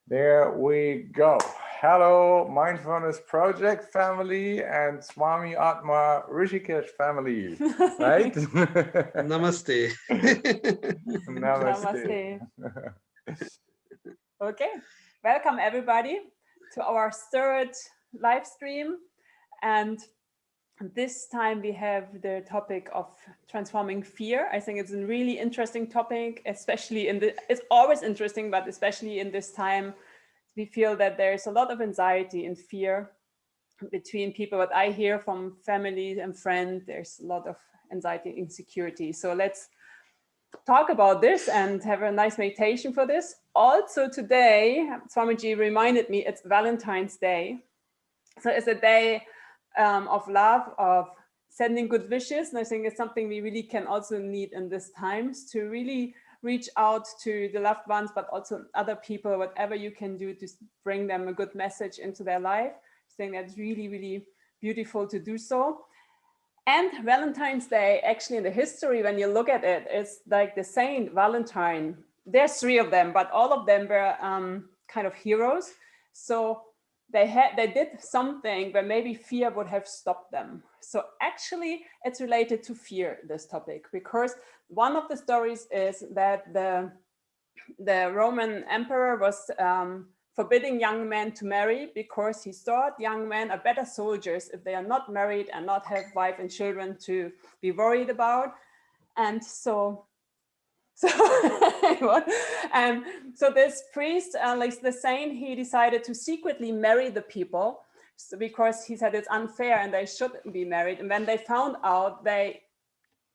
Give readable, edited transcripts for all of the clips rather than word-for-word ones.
There we go. Hello, Mindfulness Project family and Swami Atma Rishikesh family, right? Namaste. Namaste. Okay, welcome everybody to our third live stream. And this time we have the topic of transforming fear. I think it's a really interesting topic, especially it's always interesting, but especially in this time, we feel that there's a lot of anxiety and fear between people. What I hear from family and friends, there's a lot of anxiety and insecurity. So let's talk about this and have a nice meditation for this. Also today, Swamiji reminded me it's Valentine's Day. So it's a day of love, of sending good wishes. And I think it's something we really can also need in these times to really reach out to the loved ones, but also other people, whatever you can do to bring them a good message into their life. I think that's really, really beautiful to do so. And Valentine's Day, actually in the history, when you look at it, it's like the Saint Valentine. There's three of them, but all of them were kind of heroes. So they did something where maybe fear would have stopped them. So actually it's related to fear, this topic, because one of the stories is that the Roman emperor was forbidding young men to marry because he thought young men are better soldiers if they are not married and not have wife and children to be worried about. And so this priest, like the saint, he decided to secretly marry the people because he said it's unfair and they shouldn't be married. And when they found out, they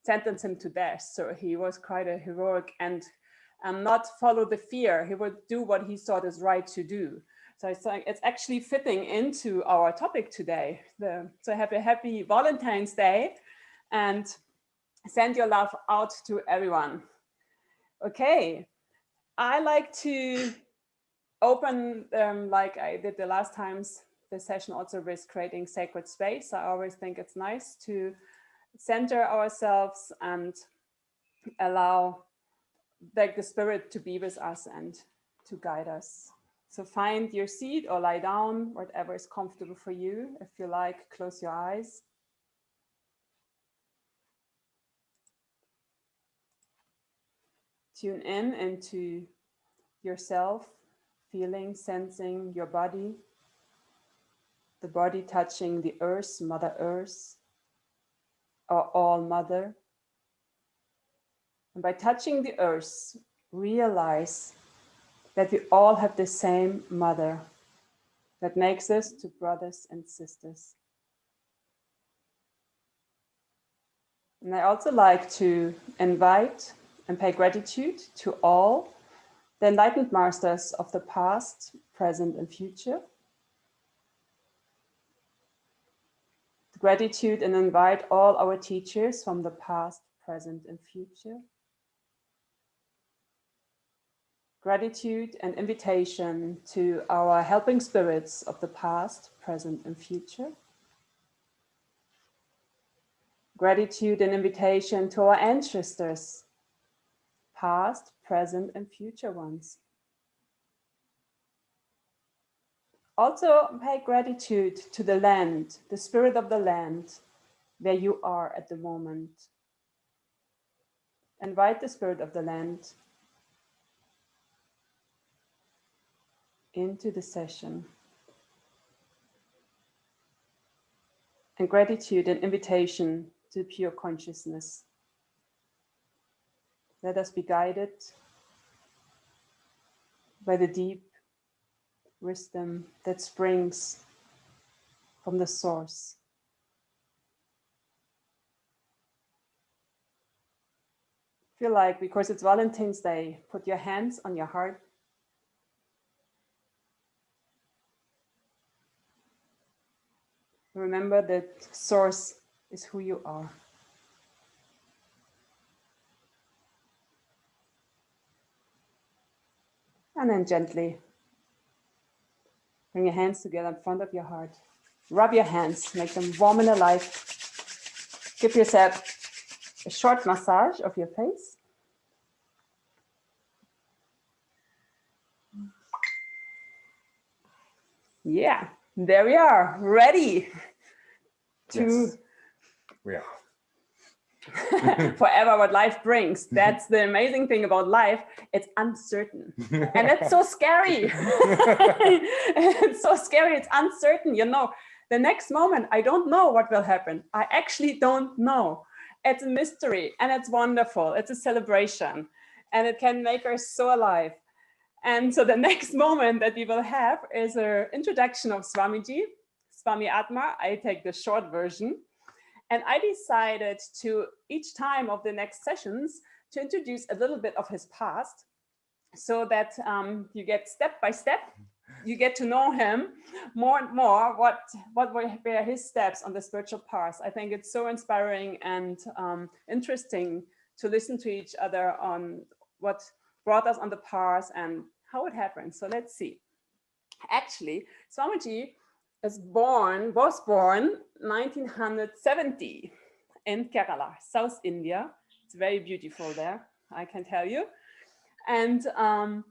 sentenced him to death. So he was quite a heroic and not follow the fear. He would do what he thought is right to do. So it's actually fitting into our topic today. So have a happy Valentine's Day and send your love out to everyone. Okay, I like to open, like I did the last times, the session also with creating sacred space. I always think it's nice to center ourselves and allow the spirit to be with us and to guide us. So find your seat or lie down, whatever is comfortable for you. If you like, close your eyes. Tune in into yourself, feeling, sensing your body, the body touching the earth, Mother Earth, our All Mother. And by touching the earth, realize that we all have the same mother that makes us to brothers and sisters. And I also like to invite and pay gratitude to all the enlightened masters of the past, present, and future. Gratitude and invite all our teachers from the past, present, and future. Gratitude and invitation to our helping spirits of the past, present, and future. Gratitude and invitation to our ancestors, past, present, and future ones. Also pay gratitude to the land, the spirit of the land, where you are at the moment. Invite the spirit of the land into the session. And gratitude and invitation to pure consciousness. Let us be guided by the deep wisdom that springs from the source. Feel like, because it's Valentine's Day, put your hands on your heart. Remember that source is who you are. And then gently bring your hands together in front of your heart. Rub your hands, make them warm and alive. Give yourself a short massage of your face. Yeah, there we are, ready to Yes, we are. forever what life brings. That's the amazing thing about life. It's uncertain. And it's so scary. It's so scary. It's uncertain. You know, the next moment, I don't know what will happen. I actually don't know. It's a mystery and it's wonderful. It's a celebration and it can make us so alive. And so the next moment that we will have is an introduction of Swamiji, Swami Atma. I take the short version. And I decided to, each time of the next sessions, to introduce a little bit of his past so that you get step by step, you get to know him more and more, what were his steps on the spiritual path. I think it's so inspiring and interesting to listen to each other on what brought us on the path and how it happened. So let's see. Actually, Swamiji was born 1970 in Kerala, South India. It's very beautiful there, I can tell you. And I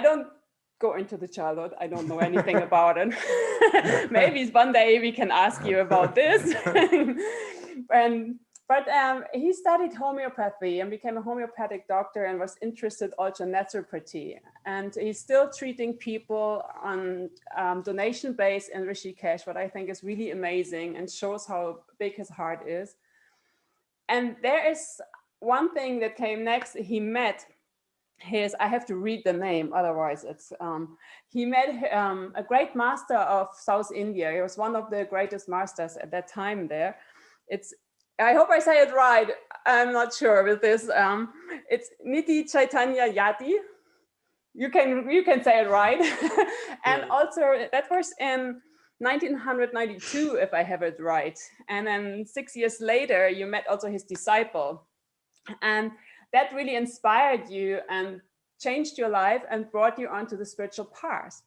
don't go into the childhood. I don't know anything about it. Maybe one day we can ask you about this. But he studied homeopathy and became a homeopathic doctor and was interested also in naturopathy. And he's still treating people on donation base in Rishikesh, what I think is really amazing and shows how big his heart is. And there is one thing that came next. He met I have to read the name, otherwise it's, he met a great master of South India. He was one of the greatest masters at that time there. I hope I say it right. I'm not sure with this. It's Niti Chaitanya Yati. You can say it right. And also that was in 1992, if I have it right. And then 6 years later, you met also his disciple. And that really inspired you and changed your life and brought you onto the spiritual path.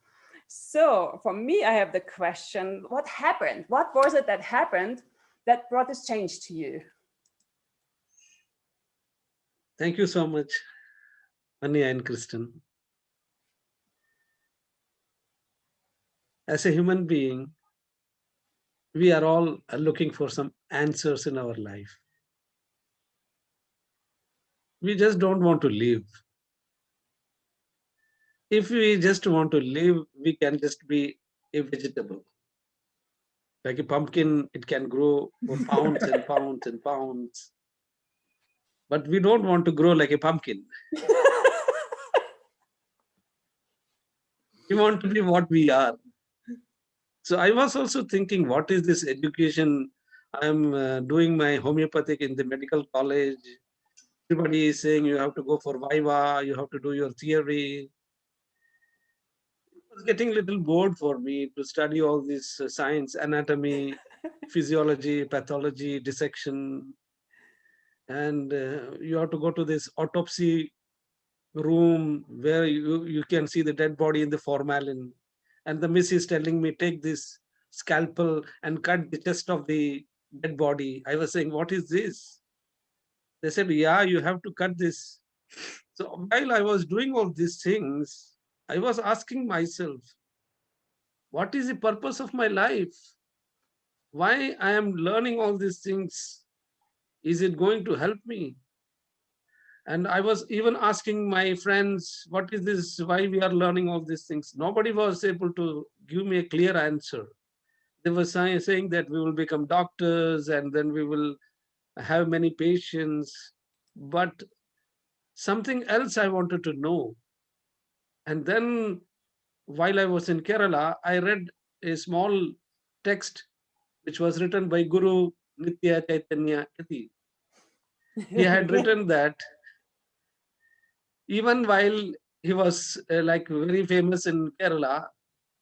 So for me, I have the question, what happened? What was it that happened that brought this change to you? Thank you so much, Anya and Kristen. As a human being, we are all looking for some answers in our life. We just don't want to live. If we just want to live, we can just be a vegetable. Like a pumpkin, it can grow for pounds and pounds and pounds. But we don't want to grow like a pumpkin. We want to be what we are. So I was also thinking, what is this education? I'm doing my homeopathic in the medical college. Everybody is saying you have to go for Viva, you have to do your theory. It was getting a little bored for me to study all this science, anatomy, physiology, pathology, dissection. And you have to go to this autopsy room where you can see the dead body in the formalin. And the miss is telling me, take this scalpel and cut the chest of the dead body. I was saying, what is this? They said, yeah, you have to cut this. So while I was doing all these things, I was asking myself, what is the purpose of my life? Why I am learning all these things? Is it going to help me? And I was even asking my friends, what is this? Why we are learning all these things? Nobody was able to give me a clear answer. They were saying that we will become doctors and then we will have many patients. But something else I wanted to know. And then while I was in Kerala, I read a small text which was written by Guru Nitya Chaitanya Yati. He had written that even while he was like very famous in Kerala,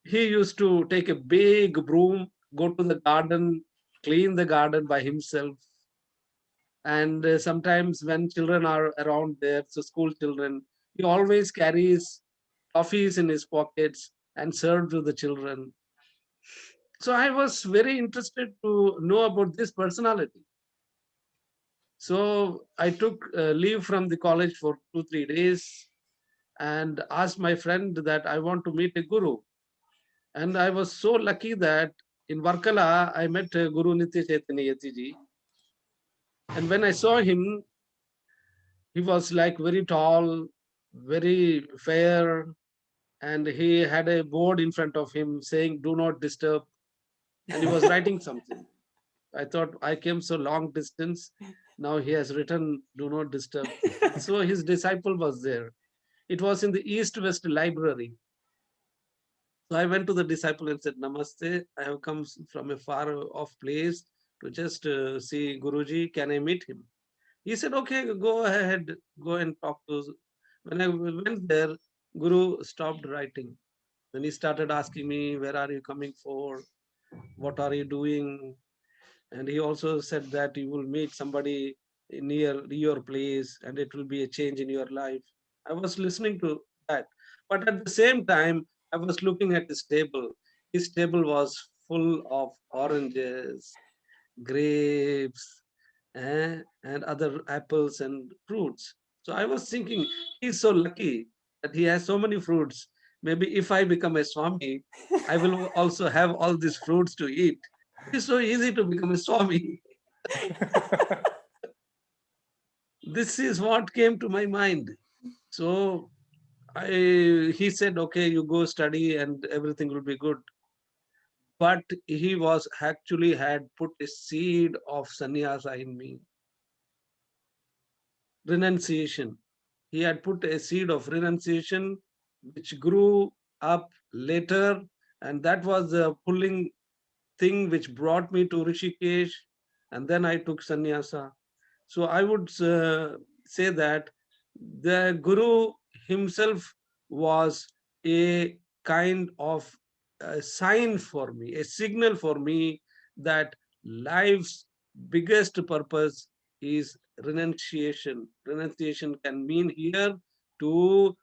he used to take a big broom, go to the garden, clean the garden by himself. And sometimes when children are around there, so school children, he always carries toffees in his pockets and serve to the children. So I was very interested to know about this personality. So I took leave from the college for 2-3 days. and asked my friend that I want to meet a guru. And I was so lucky that in Varkala, I met Guru Nitya Chaitanya Yati ji. And when I saw him, he was like very tall, very fair, and he had a board in front of him saying, "Do not disturb." And he was writing something. I thought, I came so long distance. Now he has written, "Do not disturb." So his disciple was there. It was in the East West Library. So I went to the disciple and said, "Namaste. I have come from a far off place to just see Guruji. Can I meet him?" He said, "Okay, go ahead, go and talk to." When I went there, Guru stopped writing. Then he started asking me, "Where are you coming for? What are you doing?" And he also said that you will meet somebody near your place and it will be a change in your life. I was listening to that. But at the same time, I was looking at his table. His table was full of oranges, grapes, and other apples and fruits. So I was thinking, he's so lucky that he has so many fruits. Maybe if I become a Swami, I will also have all these fruits to eat. It's so easy to become a Swami. This is what came to my mind. So he said, "Okay, you go study and everything will be good." But he was actually had put a seed of sannyasa in me, renunciation. He had put a seed of renunciation which grew up later, and that was the pulling thing which brought me to Rishikesh, and then I took sannyasa. So I would say that the Guru himself was a kind of a sign for me, a signal for me that life's biggest purpose is renunciation. Renunciation can mean here to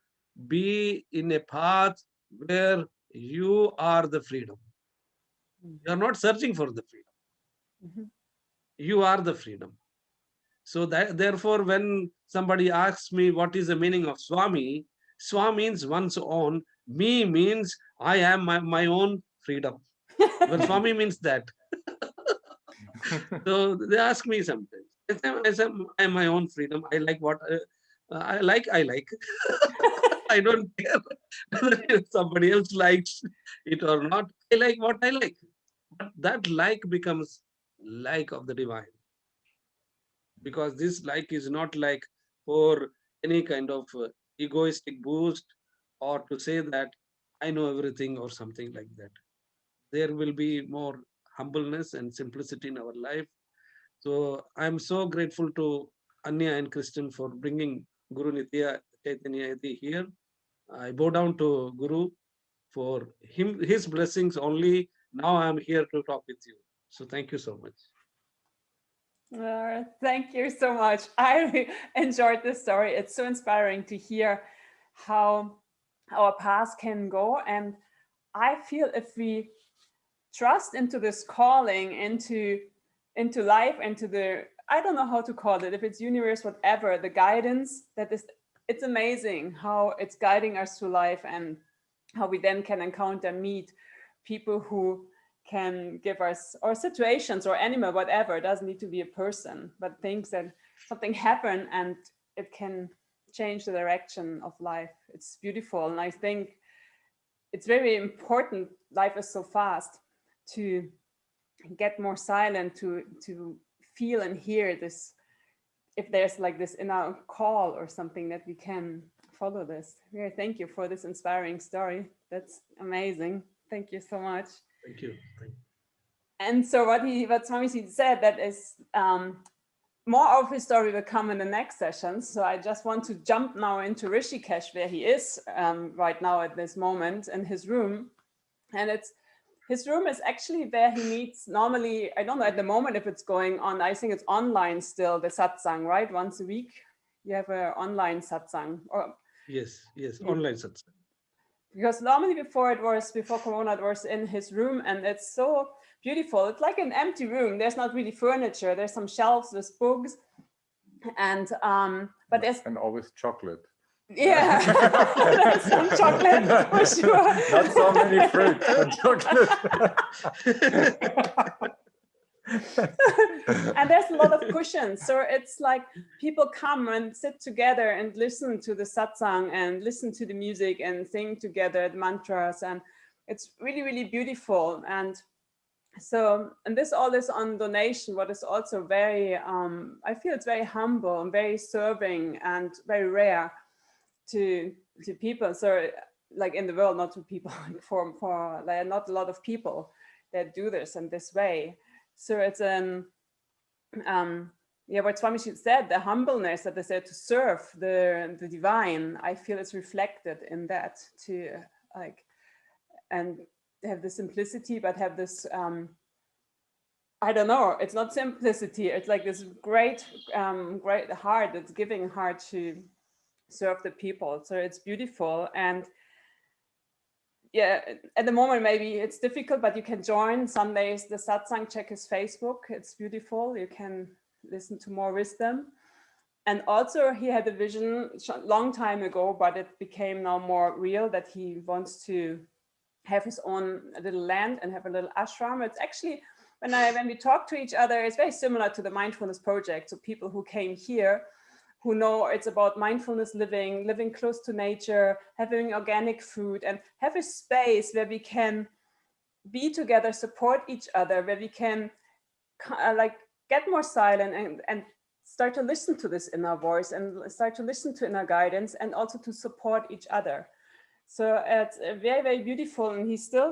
be in a path where you are the freedom. You are not searching for the freedom. Mhm. You are the freedom. So that therefore, when somebody asks me what is the meaning of Swami, Swa means one's own. Me means I am my own freedom. Well, Swami means that. So they ask me sometimes. I am my own freedom. I like what I like. I like. I don't care whether somebody else likes it or not. I like what I like. But that like becomes like of the divine, because this like is not like for any kind of egoistic boost or to say that I know everything or something like that. There will be more humbleness and simplicity in our life. So I'm so grateful to Anya and Kristen for bringing Guru Nitya Chaitanya Yati here. I bow down to Guru for his blessings only. Now I'm here to talk with you. So thank you so much. Thank you so much. I really enjoyed this story. It's so inspiring to hear how our paths can go. And I feel if we trust into this calling, into life, into the, I don't know how to call it, if it's universe, whatever, the guidance that is, it's amazing how it's guiding us through life, and how we then can encounter, meet people who can give us, or situations or animal, whatever. It doesn't need to be a person, but things that something happen and it can change the direction of life. It's beautiful. And I think it's very important, life is so fast, to get more silent, to feel and hear this, if there's like this inner call or something, that we can follow this. Yeah, thank you for this inspiring story. That's amazing. Thank you so much. Thank you. Thank you. And so what Swami said, that is more of his story will come in the next session. So I just want to jump now into Rishikesh, where he is right now at this moment in his room. And his room is actually where he meets normally. I don't know at the moment if it's going on. I think it's online still, the satsang, right? Once a week, you have an online satsang. Or Yes, online satsang. because normally before Corona, it was in his room, and it's so beautiful. It's like an empty room. There's not really furniture. There's some shelves with books, and but there's and always chocolate. Yeah, that's some chocolate for sure. Not so many fruits, but chocolate. And there's a lot of cushions, so it's like people come and sit together and listen to the satsang and listen to the music and sing together the mantras, and it's really, really beautiful. And so, and this all is on donation, what is also very I feel it's very humble and very serving and very rare to people. So like in the world, not to people, for like not a lot of people that do this in this way. So it's yeah, what Swami said, the humbleness that they said to serve the divine, I feel is reflected in that, to like, and have the simplicity, but have this I don't know, it's not simplicity, it's like this great great heart, it's giving heart to serve the people. So it's beautiful. And yeah, at the moment maybe it's difficult, but you can join Sundays the satsang, check his Facebook, it's beautiful, you can listen to more wisdom. And also he had a vision long time ago, but it became now more real, that he wants to have his own little land and have a little ashram. It's actually, when we talk to each other, it's very similar to the Mindfulness Project. So people who came here, who know it's about mindfulness living, living close to nature, having organic food, and have a space where we can be together, support each other, where we can like get more silent and start to listen to this inner voice and start to listen to inner guidance, and also to support each other. So it's very, very beautiful. And he's still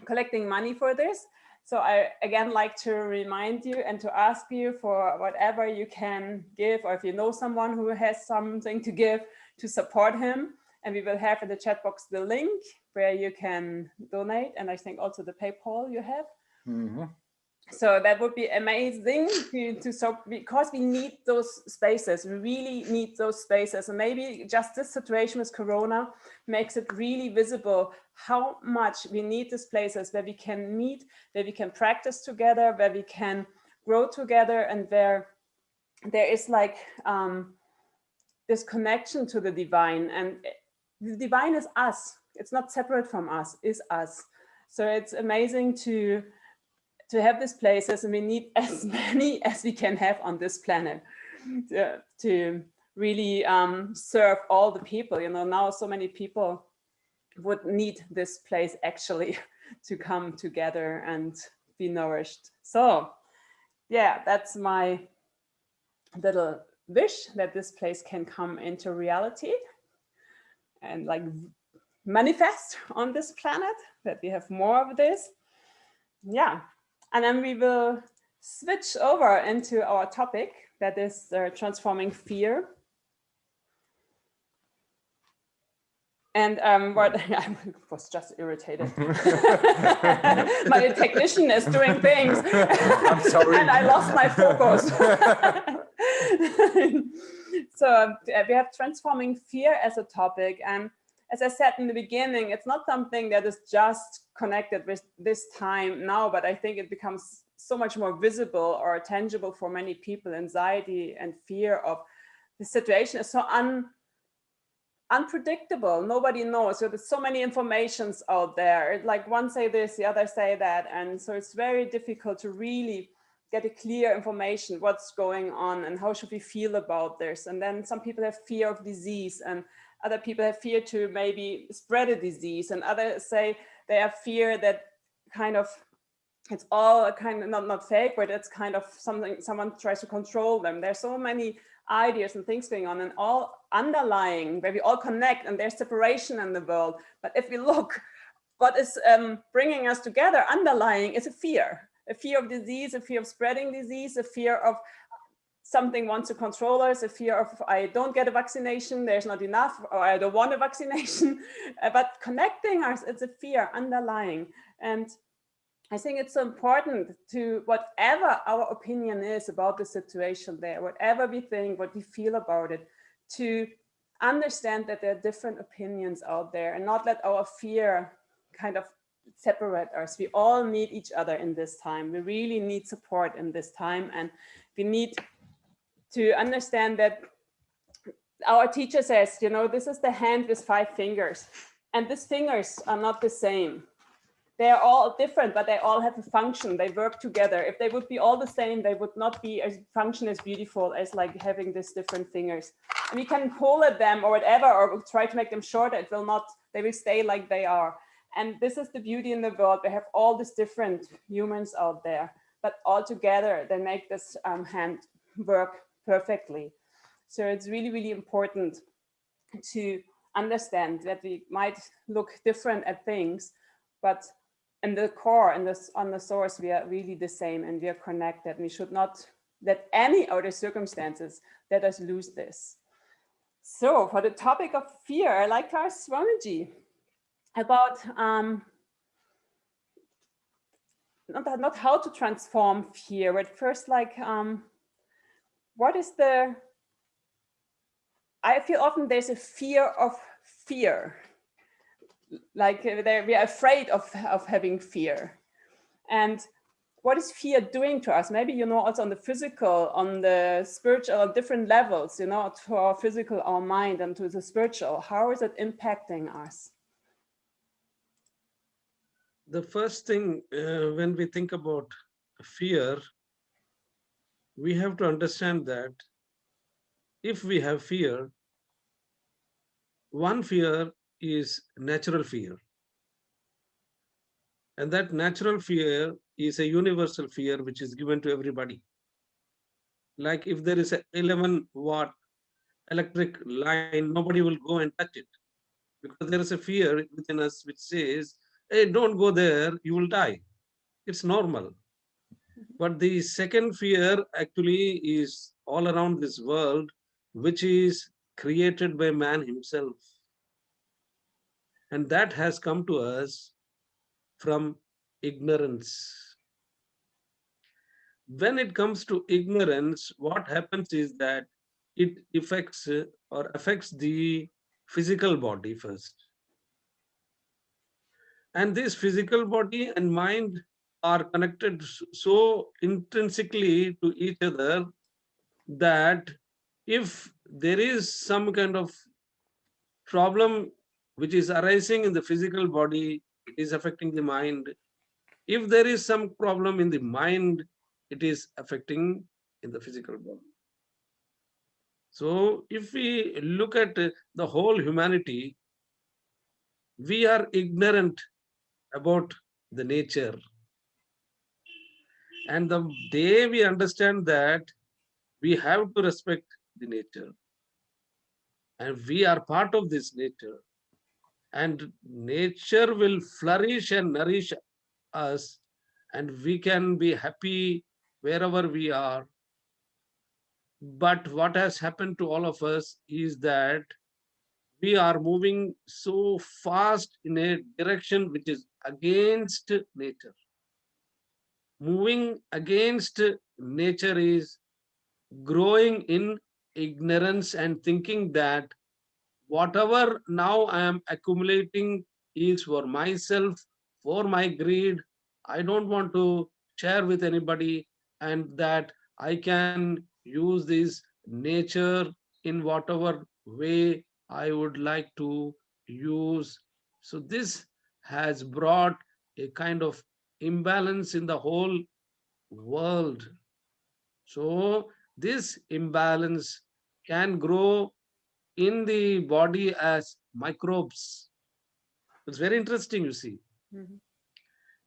collecting money for this. So I again like to remind you and to ask you for whatever you can give, or if you know someone who has something to give, to support him. And we will have in the chat box the link where you can donate, and I think also the PayPal you have. Mm-hmm. So that would be amazing so, because we need those spaces. We really need those spaces. And maybe just this situation with Corona makes it really visible how much we need these places where we can meet, where we can practice together, where we can grow together, and where there is like this connection to the divine. And the divine is us. It's not separate from us, it's us. So it's amazing to have these places, and we need as many as we can have on this planet to really serve all the people. You know, now so many people would need this place actually to come together and be nourished. So yeah, that's my little wish, that this place can come into reality and like manifest on this planet, that we have more of this. Yeah. And then we will switch over into our topic, that is transforming fear. And what I was just irritated. My technician is doing things. I'm sorry. And I lost my focus. So we have transforming fear as a topic. And as I said in the beginning, it's not something that is just connected with this time now, but I think it becomes so much more visible or tangible for many people. Anxiety and fear of the situation is so unpredictable. Nobody knows. So there's so many informations out there. Like one say this, the other say that. And so it's very difficult to really get a clear information, what's going on and how should we feel about this. And then some people have fear of disease, and other people have fear to maybe spread a disease, and others say they have fear that kind of, it's all kind of not fake, but it's kind of something, someone tries to control them. There's so many ideas and things going on, and all underlying, where we all connect, and there's separation in the world. But if we look, what is bringing us together, underlying, is a fear of disease, a fear of spreading disease, a fear of something wants to control us, a fear of I don't get a vaccination, there's not enough, or I don't want a vaccination. But connecting us, it's a fear underlying. And I think it's so important to, whatever our opinion is about the situation there, whatever we think, what we feel about it, to understand that there are different opinions out there, and not let our fear kind of separate us. We all need each other in this time. We really need support in this time, and we need to understand that our teacher says, you know, this is the hand with 5 fingers, and these fingers are not the same. They are all different, but they all have a function. They work together. If they would be all the same, they would not be as function as beautiful as like having these different fingers. And we can pull at them or whatever, or try to make them shorter. It will not, they will stay like they are. And this is the beauty in the world. We have all these different humans out there, but all together, they make this hand work perfectly. So it's really, really important to understand that we might look different at things, but in the core and on the source, we are really the same and we are connected. And we should not let any outer circumstances let us lose this. So for the topic of fear, I like to ask Swamiji about not how to transform fear, but first like what is the, I feel often there's a fear of fear. Like we are afraid of having fear. And what is fear doing to us? Maybe, you know, also on the physical, on the spiritual, on different levels, you know, to our physical, our mind, and to the spiritual. How is it impacting us? The first thing when we think about fear, we have to understand that if we have fear, one fear is natural fear. And that natural fear is a universal fear which is given to everybody. Like if there is a 11-watt electric line, nobody will go and touch it because there is a fear within us which says, hey, don't go there, you will die. It's normal. But the second fear actually is all around this world, which is created by man himself. And that has come to us from ignorance. When it comes to ignorance, what happens is that it affects the physical body first. And this physical body and mind are connected so intrinsically to each other that if there is some kind of problem which is arising in the physical body, it is affecting the mind. If there is some problem in the mind, it is affecting in the physical body. So if we look at the whole humanity, we are ignorant about the nature. And the day we understand that, we have to respect the nature. And we are part of this nature. And nature will flourish and nourish us, and we can be happy wherever we are. But what has happened to all of us is that we are moving so fast in a direction which is against nature. Moving against nature is growing in ignorance and thinking that whatever now I am accumulating is for myself, for my greed. I don't want to share with anybody, and that I can use this nature in whatever way I would like to use. So this has brought a kind of imbalance in the whole world. So this imbalance can grow in the body as microbes. It's very interesting, you see. Mm-hmm.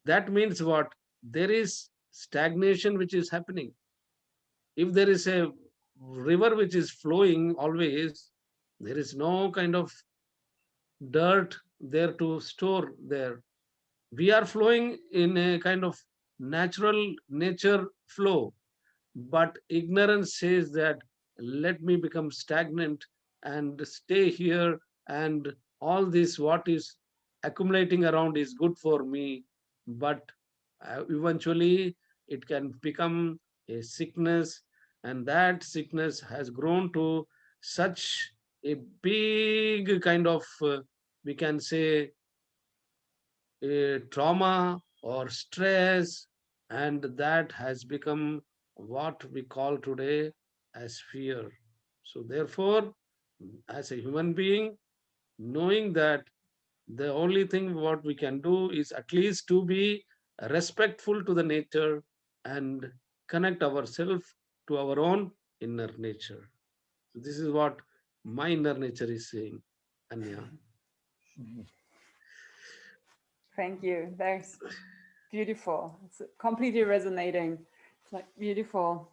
That means what? There is stagnation which is happening. If there is a river which is flowing always, there is no kind of dirt there to store there. We are flowing in a kind of natural nature flow. But ignorance says that let me become stagnant and stay here, and all this what is accumulating around is good for me. But eventually it can become a sickness, and that sickness has grown to such a big kind of, we can say, a trauma or stress, and that has become what we call today as fear. So therefore, as a human being, knowing that the only thing what we can do is at least to be respectful to the nature and connect ourselves to our own inner nature. So this is what my inner nature is saying, Anya. Thank you. That's beautiful. It's completely resonating. It's like beautiful.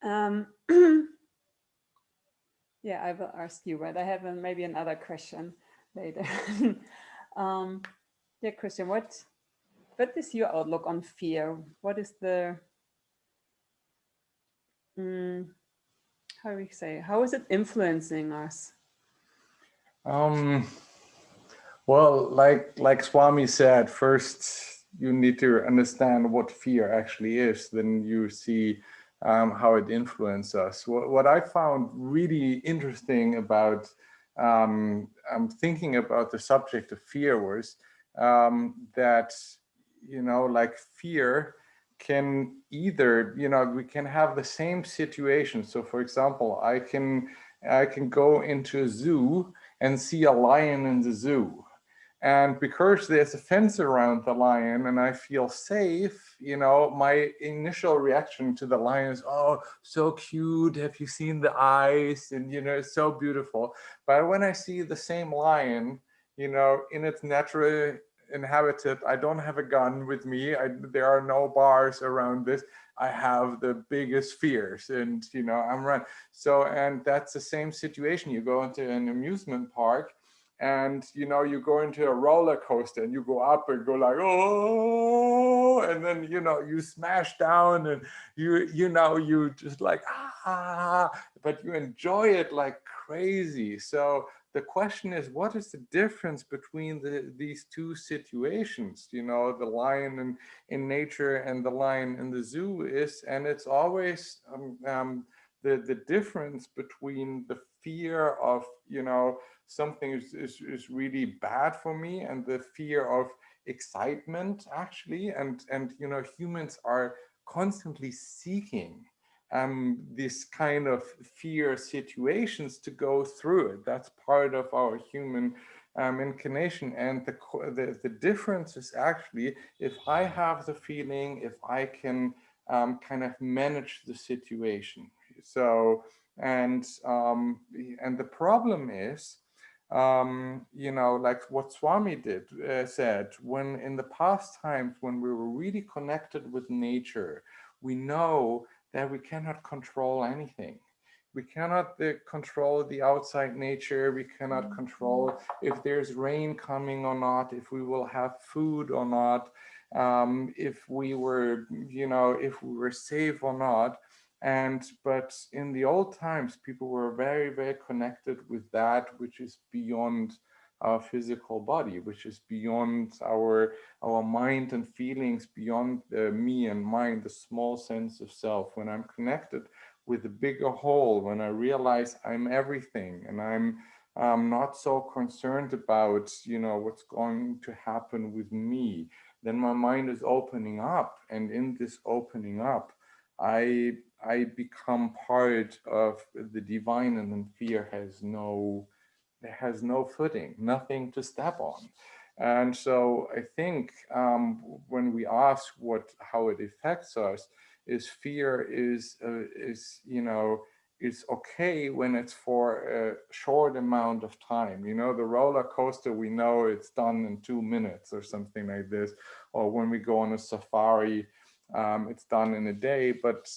Yeah, I will ask you, but I have maybe another question later. Yeah, Christian, what is your outlook on fear? What is the how do we say? How is it influencing us? Well, like Swami said, first you need to understand what fear actually is. Then you see how it influences us. What I found really interesting about thinking about the subject of fear was that, you know, like fear can either, you know, we can have the same situation. So, for example, I can go into a zoo and see a lion in the zoo. And because there's a fence around the lion and I feel safe, you know, my initial reaction to the lion is, oh, so cute. Have you seen the eyes? And, you know, it's so beautiful. But when I see the same lion, you know, in its natural inhabitat, I don't have a gun with me. There are no bars around this. I have the biggest fears and, you know, I'm run. So, and that's the same situation. You go into an amusement park and, you know, you go into a roller coaster and you go up and go like, oh, and then, you know, you smash down and you know, you just like, but you enjoy it like crazy. So the question is, what is the difference between these two situations? You know, the lion in nature and the lion in the zoo is, and it's always the difference between the fear of, you know, something is really bad for me and the fear of excitement actually. And you know, humans are constantly seeking this kind of fear situations to go through it. That's part of our human inclination. And the difference is actually, if I have the feeling, if I can kind of manage the situation. So, and the problem is, you know, like what Swami said, when in the past times when we were really connected with nature, we know that we cannot control anything. We cannot control the outside nature. We cannot control if there's rain coming or not, if we will have food or not, if we were, you know, if we were safe or not. But in the old times, people were very, very connected with that which is beyond our physical body, which is beyond our mind and feelings, beyond me and mine, the small sense of self. When I'm connected with the bigger whole, when I realize I'm everything, and I'm not so concerned about, you know, what's going to happen with me, then my mind is opening up, and in this opening up, I become part of the divine, and then fear has no footing, nothing to step on. And so I think when we ask how it affects us, is fear is you know, is okay when it's for a short amount of time. You know, the roller coaster, we know it's done in 2 minutes or something like this, or when we go on a safari, it's done in a day. But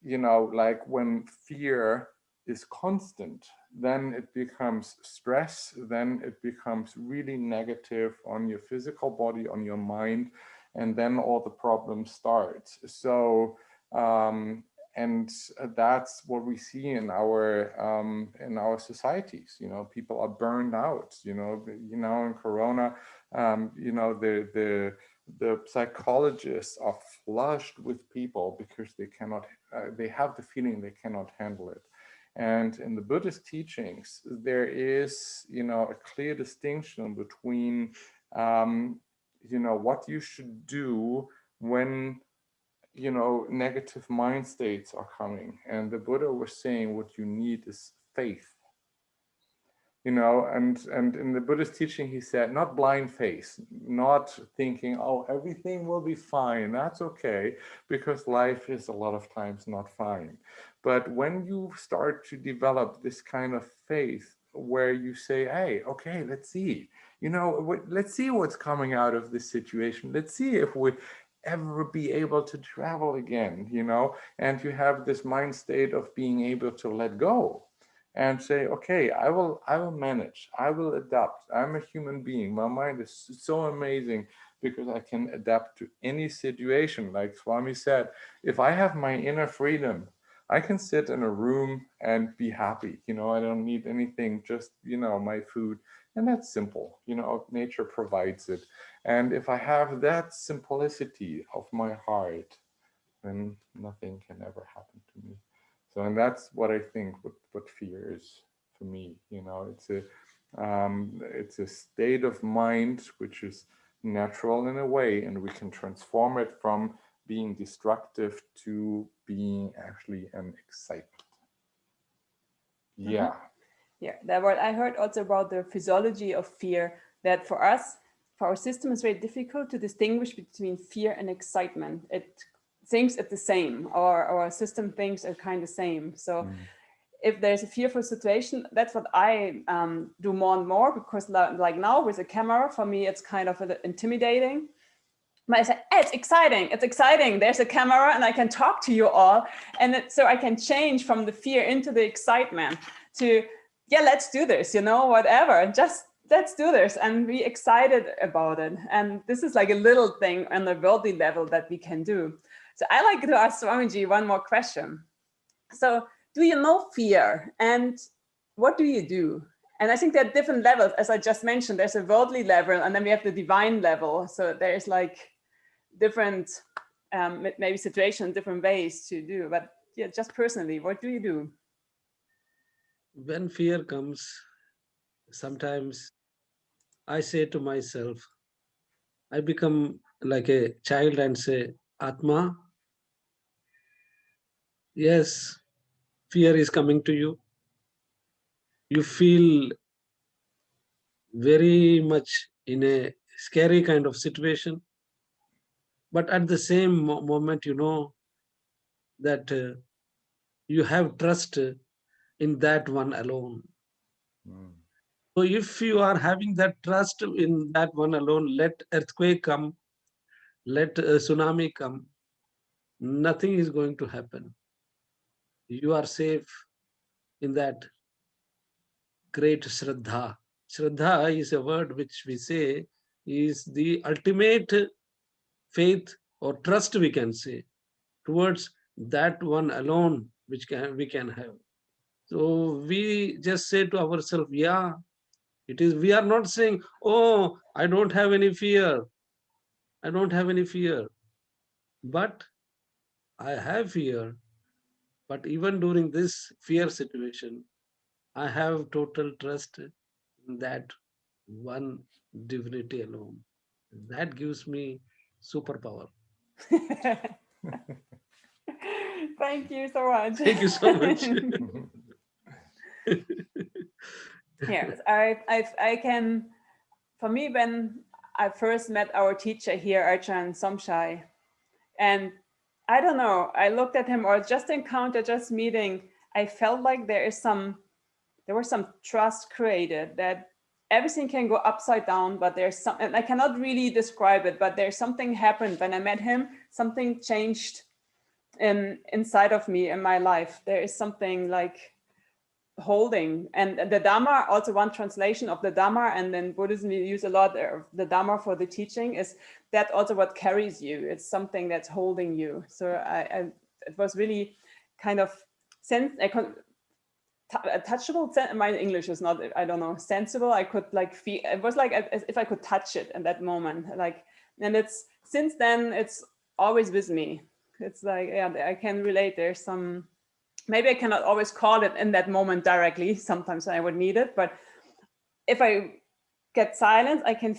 you know, like when fear is constant, then it becomes stress, then it becomes really negative on your physical body, on your mind, and then all the problems start. So and that's what we see in our societies. You know, people are burned out. You know, in Corona, you know, the psychologists are flushed with people because they cannot, they have the feeling they cannot handle it. And in the Buddhist teachings, there is, you know, a clear distinction between, you know, what you should do when, you know, negative mind states are coming. And the Buddha was saying what you need is faith. You know, and in the Buddhist teaching, he said, not blind faith, not thinking, oh, everything will be fine. That's okay, because life is a lot of times not fine. But when you start to develop this kind of faith where you say, hey, okay, let's see, you know, let's see what's coming out of this situation. Let's see if we ever be able to travel again, you know, and you have this mind state of being able to let go and say, okay, I will manage, I will adapt. I'm a human being. My mind is so amazing because I can adapt to any situation. Like Swami said, if I have my inner freedom, I can sit in a room and be happy. You know, I don't need anything, just, you know, my food. And that's simple. You know, nature provides it. And if I have that simplicity of my heart, then nothing can ever happen to me. So, and that's what I think what fear is for me. You know, it's a state of mind which is natural in a way, and we can transform it from being destructive to being actually an excitement. Yeah. Yeah, that what I heard also about the physiology of fear, that for us, for our system, it's very difficult to distinguish between fear and excitement. It thinks it's the same, our system thinks it's kind of the same. So if there's a fearful situation, that's what I do more and more, because like now with a camera, for me, it's kind of intimidating. But I say, hey, it's exciting. There's a camera and I can talk to you all. And so I can change from the fear into the excitement to, yeah, let's do this, you know, whatever, just let's do this and be excited about it. And this is like a little thing on the worldly level that we can do. So I like to ask Swamiji one more question. So do you know fear and what do you do? And I think there are different levels, as I just mentioned. There's a worldly level and then we have the divine level. So there's like different maybe situations, different ways to do. But yeah, just personally, what do you do? When fear comes, sometimes I say to myself, I become like a child and say, Atma, yes, fear is coming to you. You feel very much in a scary kind of situation. But at the same moment, you know that you have trust in that one alone. So if you are having that trust in that one alone, let earthquake come, let a tsunami come, nothing is going to happen. You are safe in that great Shraddha. Shraddha is a word which we say is the ultimate faith or trust, we can say, towards that one alone which we can have. So we just say to ourselves, yeah, it is. We are not saying, oh, I don't have any fear. I don't have any fear. But I have fear. But even during this fear situation, I have total trust in that one divinity alone. That gives me superpower. Thank you so much. Thank you so much. Yes, I can, for me, when I first met our teacher here, Ajahn Somshai, and I don't know, I looked at him or just encounter, just meeting, I felt like there was some trust created that everything can go upside down, but there's some, and I cannot really describe it, but there's something happened when I met him, something changed inside of me in my life. There is something like holding, and the Dhamma, also one translation of the Dhamma, and then Buddhism we use a lot of the Dhamma for the teaching, is that also what carries you. It's something that's holding you. So it was really kind of touchable. My English is not, I don't know, sensible. I could like feel, it was like as if I could touch it in that moment, like, and it's since then it's always with me. It's like, yeah, I can relate. There's some, maybe I cannot always call it in that moment directly. Sometimes I would need it, but if I get silent, I can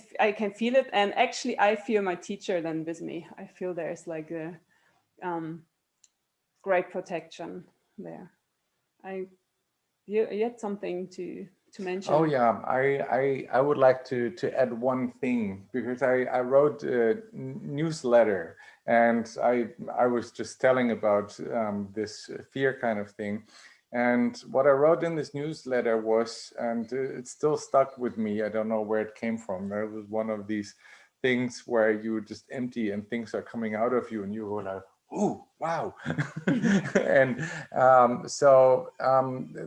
feel it. And actually I feel my teacher then with me. I feel there's like a great protection there. you had something to mention. Oh yeah, I would like to add one thing, because I wrote a newsletter, and I was just telling about this fear kind of thing. And what I wrote in this newsletter was, and it still stuck with me, I don't know where it came from. It was one of these things where you just empty and things are coming out of you, and you were like, oh, wow. And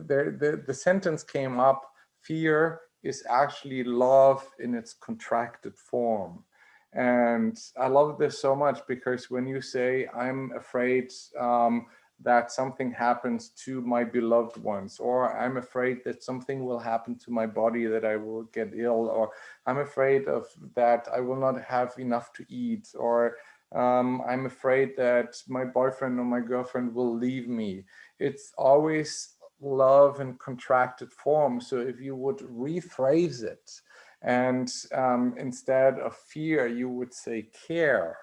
the sentence came up: fear is actually love in its contracted form. And I love this so much, because when you say, I'm afraid that something happens to my beloved ones, or I'm afraid that something will happen to my body, that I will get ill, or I'm afraid of that I will not have enough to eat, or I'm afraid that my boyfriend or my girlfriend will leave me. It's always love in contracted form. So if you would rephrase it, and instead of fear, you would say care,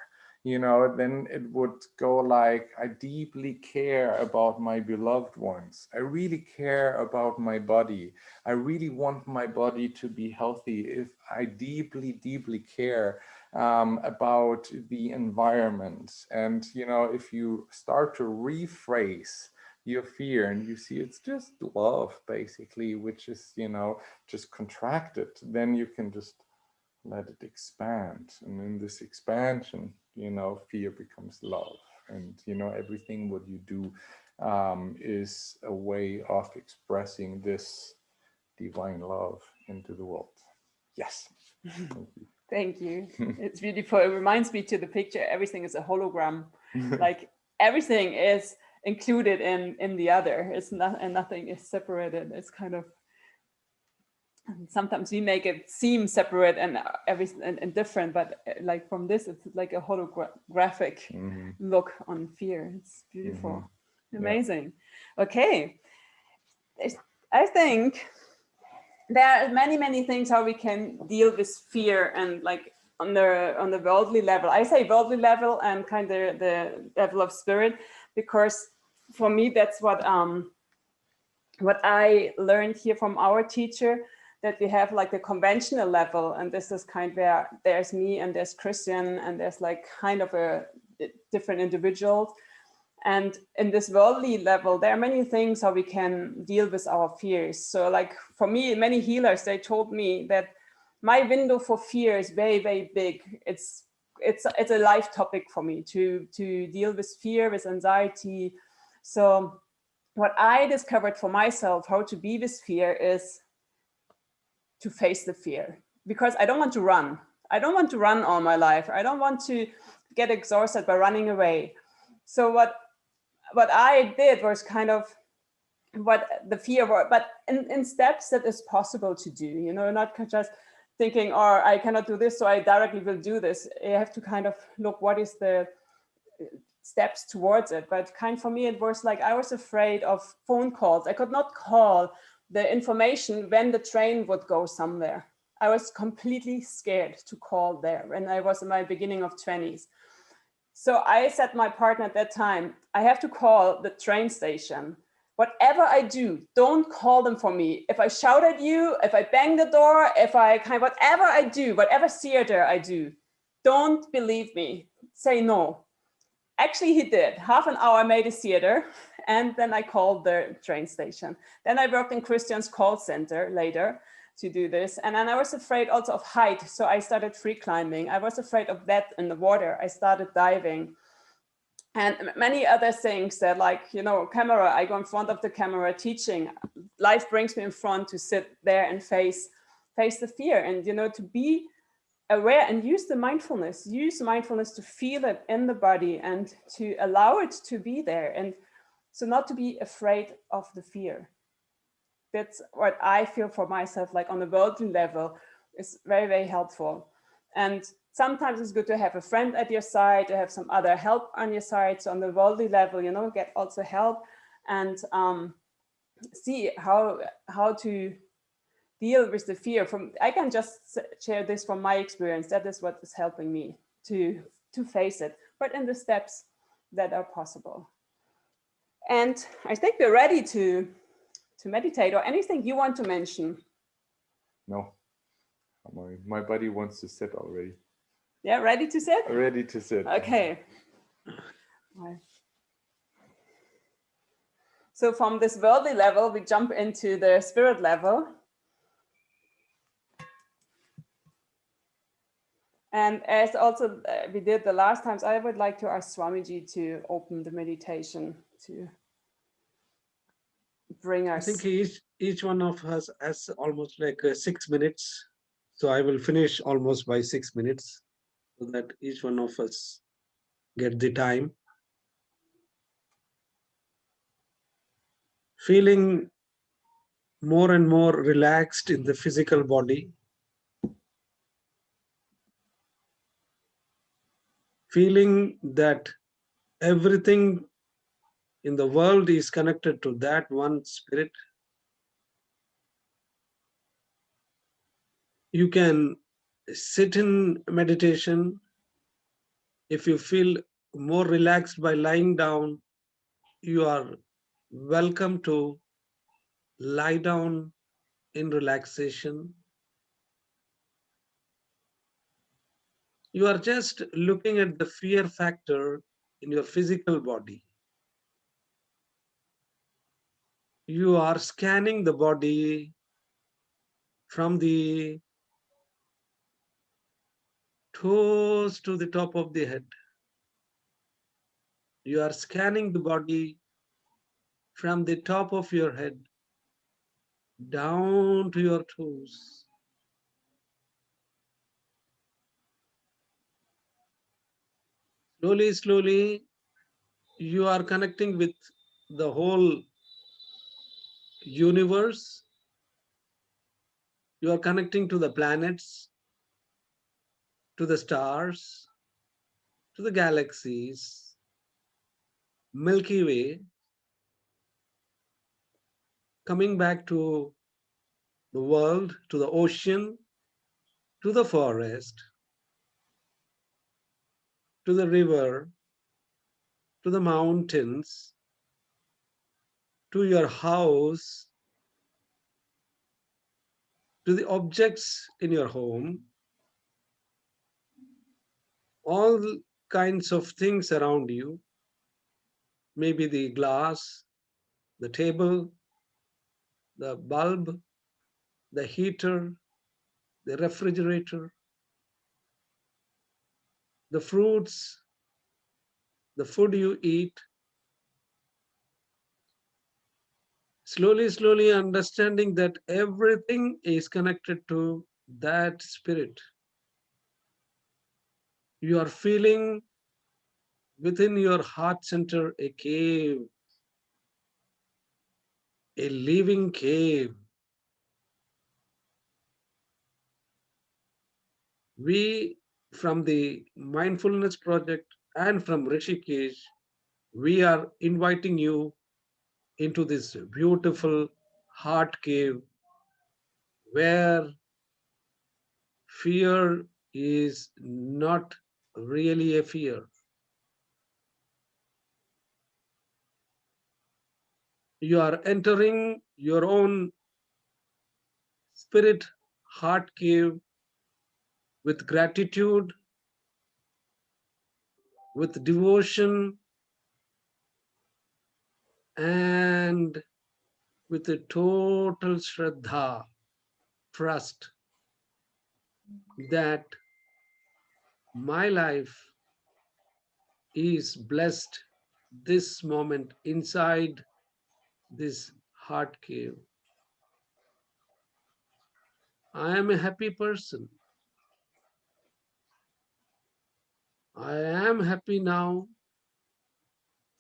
then it would go like, I deeply care about my beloved ones. I really care about my body. I really want my body to be healthy. If I deeply, deeply care about the environment. And, if you start to rephrase your fear, and you see it's just love, basically, which is, just contracted, then you can just let it expand. And in this expansion, fear becomes love. And, everything what you do is a way of expressing this divine love into the world. Yes. Thank you. Thank you. It's beautiful. It reminds me to the picture, everything is a hologram. Like everything is included in the other. It's not, and nothing is separated. It's kind of, sometimes we make it seem separate and everything and different, but like from this, it's like a holographic look on fear. It's beautiful. Amazing. Yeah. Okay. I think there are many things how we can deal with fear, and like on the worldly level. I say worldly level and kind of the level of spirit, because for me that's what I learned here from our teacher, that we have like the conventional level, and this is kind of where there's me and there's Christian, and there's like kind of a different individuals. And in this worldly level, there are many things how we can deal with our fears. So like for me, many healers, they told me that my window for fear is very, very big. It's a life topic for me to deal with fear, with anxiety. So what I discovered for myself, how to be with fear, is to face the fear, because I don't want to run. I don't want to run all my life. I don't want to get exhausted by running away. So what I did was kind of what the fear was, but in steps that is possible to do, not just thinking, or I cannot do this, so I directly will do this. You have to kind of look, what is the steps towards it. But for me, it was like, I was afraid of phone calls. I could not call the information when the train would go somewhere. I was completely scared to call there when I was in my beginning of 20s. So I said to my partner at that time, I have to call the train station. Whatever I do, don't call them for me. If I shout at you, if I bang the door, if I whatever I do, whatever theater I do, don't believe me. Say no. Actually, he did. Half an hour I made a theater, and then I called the train station. Then I worked in Christian's call center later to do this. And then I was afraid also of height. So I started free climbing. I was afraid of that in the water. I started diving. And many other things that, like, camera, I go in front of the camera teaching. Life brings me in front to sit there and face the fear, and, to be aware and use mindfulness to feel it in the body and to allow it to be there. And so not to be afraid of the fear. That's what I feel for myself, like on the worldly level, is very, very helpful. And sometimes it's good to have a friend at your side, to have some other help on your side. So on the worldly level, get also help and see how to deal with the fear. I can just share this from my experience. That is what is helping me to face it, but in the steps that are possible. And I think we're ready to meditate, or anything you want to mention? No, my body wants to sit already. Yeah, ready to sit? Ready to sit. Okay. So from this worldly level, we jump into the spirit level. And as also we did the last times, I would like to ask Swamiji to open the meditation to bring us. I think each one of us has almost like 6 minutes. So I will finish almost by 6 minutes so that each one of us get the time. Feeling more and more relaxed in the physical body. Feeling that everything in the world is connected to that one spirit. You can sit in meditation. If you feel more relaxed by lying down, you are welcome to lie down in relaxation. You are just looking at the fear factor in your physical body. You are scanning the body from the toes to the top of the head. You are scanning the body from the top of your head down to your toes. Slowly, slowly, you are connecting with the whole universe. You are connecting to the planets, to the stars, to the galaxies, Milky Way, coming back to the world, to the ocean, to the forest, to the river, to the mountains, to your house, to the objects in your home, all kinds of things around you, maybe the glass, the table, the bulb, the heater, the refrigerator, the fruits, the food you eat. Slowly, slowly understanding that everything is connected to that spirit. You are feeling within your heart center a cave, a living cave. We, from the Mindfulness Project and from Rishikesh, we are inviting you into this beautiful heart cave where fear is not really a fear. You are entering your own spirit heart cave with gratitude, with devotion, and with a total shraddha, trust that my life is blessed this moment inside this heart cave. I am a happy person. I am happy now,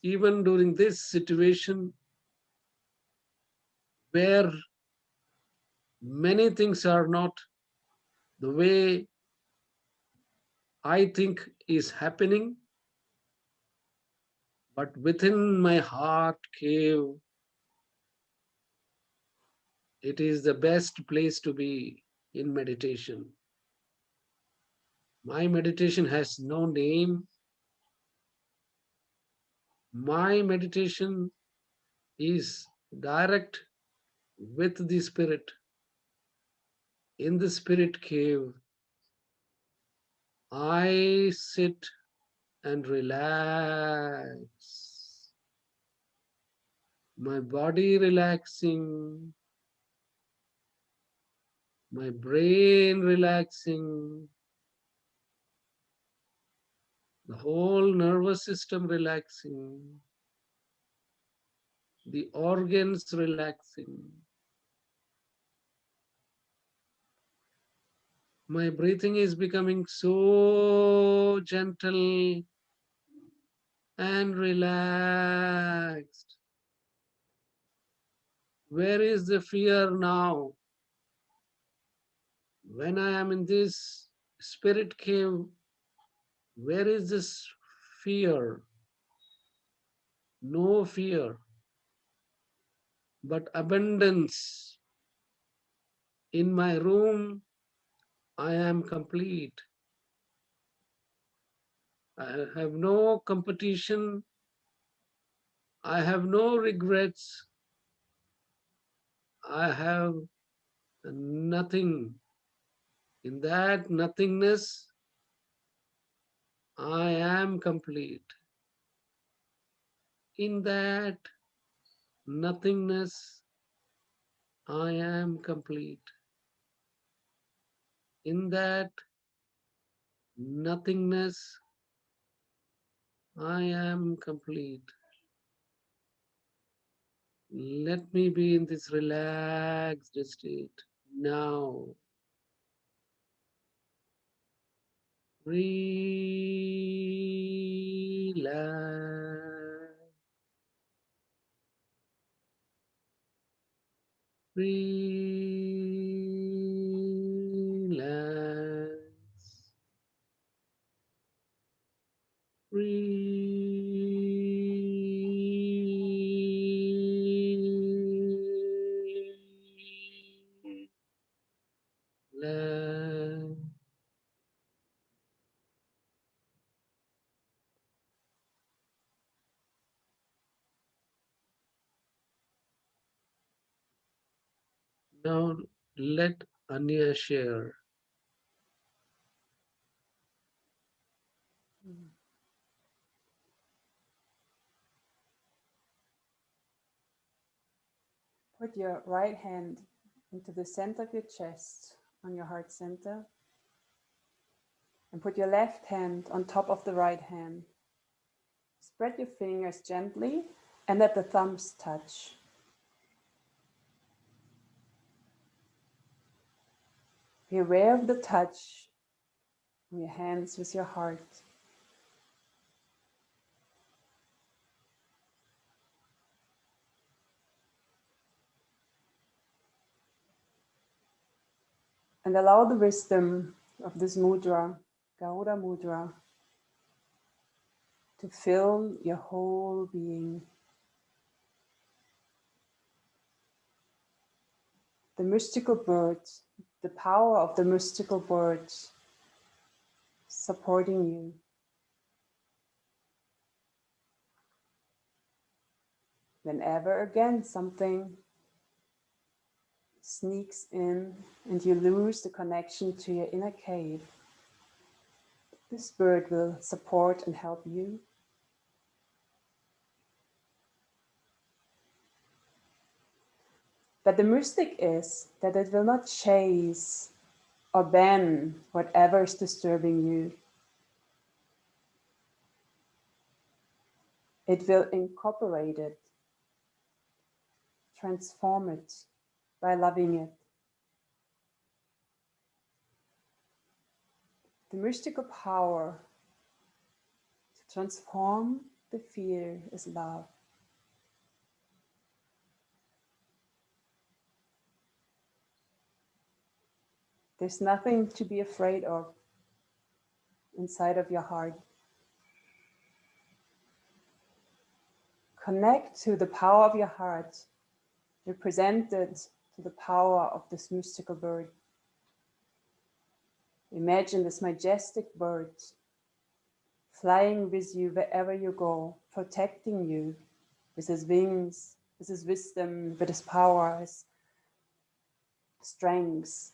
even during this situation where many things are not the way I think is happening, but within my heart cave, it is the best place to be in meditation. My meditation has no name. My meditation is direct with the spirit. In the spirit cave, I sit and relax. My body relaxing, my brain relaxing, the whole nervous system relaxing, the organs relaxing. My breathing is becoming so gentle and relaxed. Where is the fear now? When I am in this spirit cave, where is this fear? No fear, but abundance. In my room, I am complete. I have no competition. I have no regrets. I have nothing. In that nothingness, I am complete. In that nothingness, I am complete. In that nothingness, I am complete. Let me be in this relaxed state now. Relax. Relax. Relax. Now let Anya share. Put your right hand into the center of your chest on your heart center. And put your left hand on top of the right hand. Spread your fingers gently and let the thumbs touch. Be aware of the touch of your hands with your heart. And allow the wisdom of this mudra, Garuda mudra, to fill your whole being. The mystical bird, the power of the mystical bird supporting you. Whenever again something sneaks in and you lose the connection to your inner cave, this bird will support and help you. But the mystic is that it will not chase or ban whatever is disturbing you. It will incorporate it, transform it by loving it. The mystical power to transform the fear is love. There's nothing to be afraid of inside of your heart. Connect to the power of your heart, represented to the power of this mystical bird. Imagine this majestic bird flying with you wherever you go, protecting you with his wings, with his wisdom, with his power, his strengths.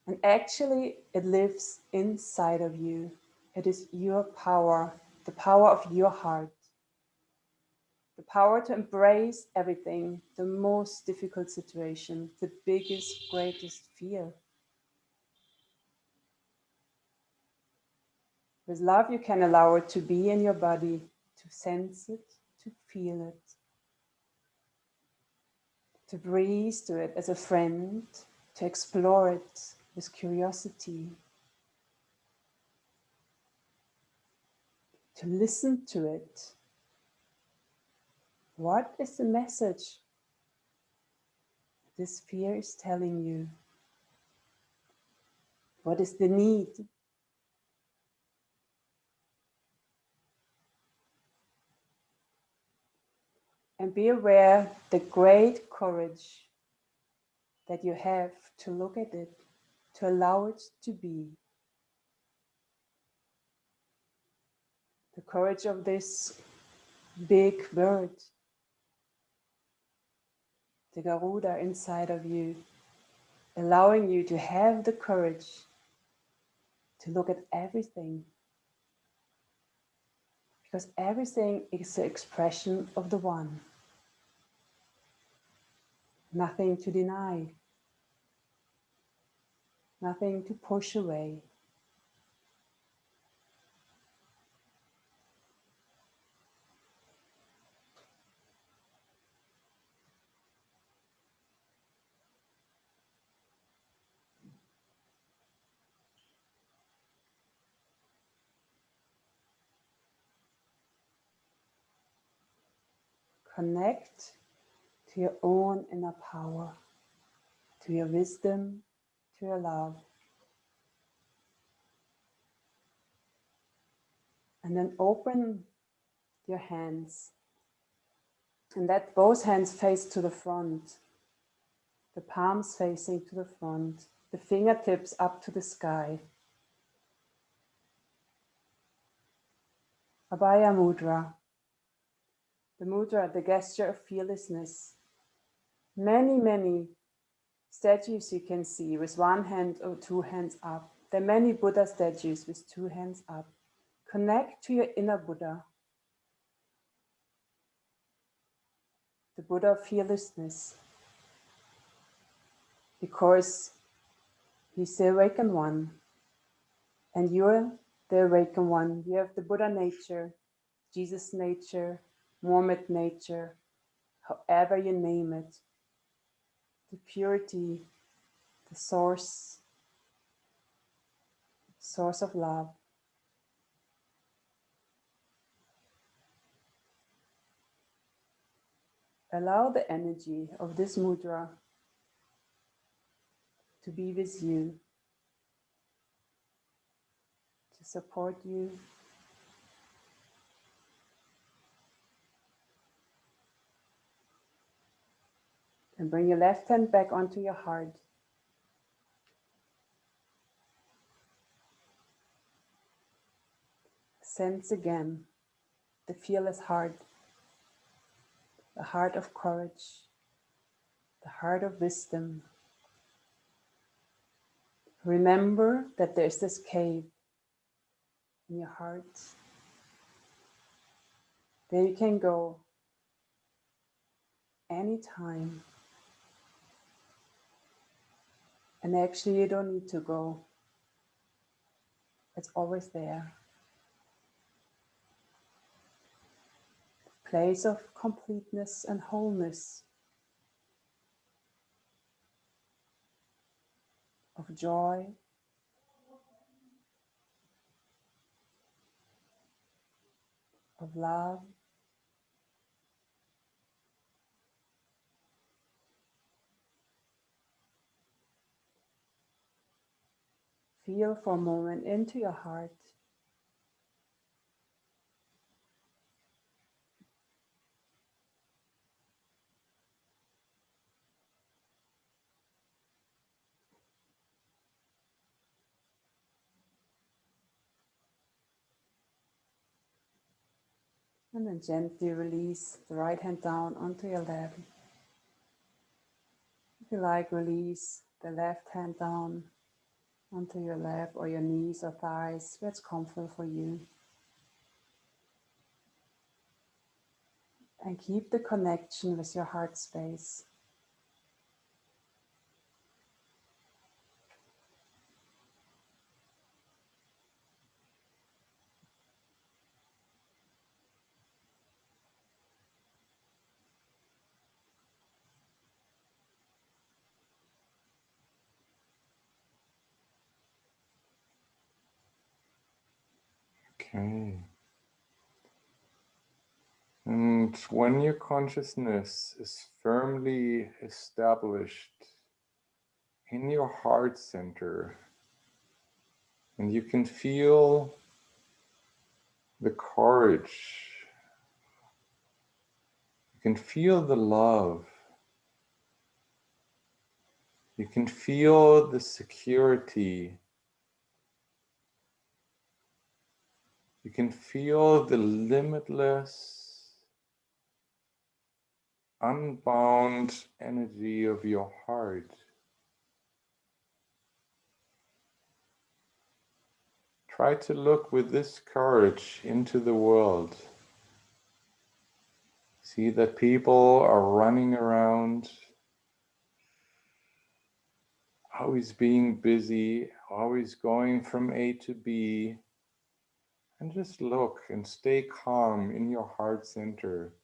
And actually, it lives inside of you. It is your power, the power of your heart, the power to embrace everything, the most difficult situation, the biggest, greatest fear. With love, you can allow it to be in your body, to sense it, to feel it, to breathe to it as a friend, to explore it with curiosity, to listen to it. What is the message this fear is telling you? What is the need? And be aware the great courage that you have to look at it, to allow it to be. The courage of this big bird, the Garuda inside of you, allowing you to have the courage to look at everything. Because everything is the expression of the One. Nothing to deny, nothing to push away. Connect to your own inner power, to your wisdom, to your love. And then open your hands, and let both hands face to the front, the palms facing to the front, the fingertips up to the sky. Abhaya Mudra, the mudra, the gesture of fearlessness. Many, many statues you can see with one hand or two hands up. There are many Buddha statues with two hands up. Connect to your inner Buddha, the Buddha of fearlessness, because he's the awakened one, and you're the awakened one. You have the Buddha nature, Jesus nature, Mohammed nature, however you name it, the purity, the source of love. Allow the energy of this mudra to be with you, to support you. And bring your left hand back onto your heart. Sense again the fearless heart, the heart of courage, the heart of wisdom. Remember that there's this cave in your heart. There you can go anytime. And actually you don't need to go. It's always there. Place of completeness and wholeness, of joy, of love, feel for a moment into your heart. And then gently release the right hand down onto your lap. If you like, release the left hand down onto your lap or your knees or thighs, where it's comfortable for you. And keep the connection with your heart space. Okay. And when your consciousness is firmly established in your heart center, and you can feel the courage, you can feel the love, you can feel the security, you can feel the limitless, unbound energy of your heart. Try to look with this courage into the world. See that people are running around, always being busy, always going from A to B. And just look and stay calm in your heart center.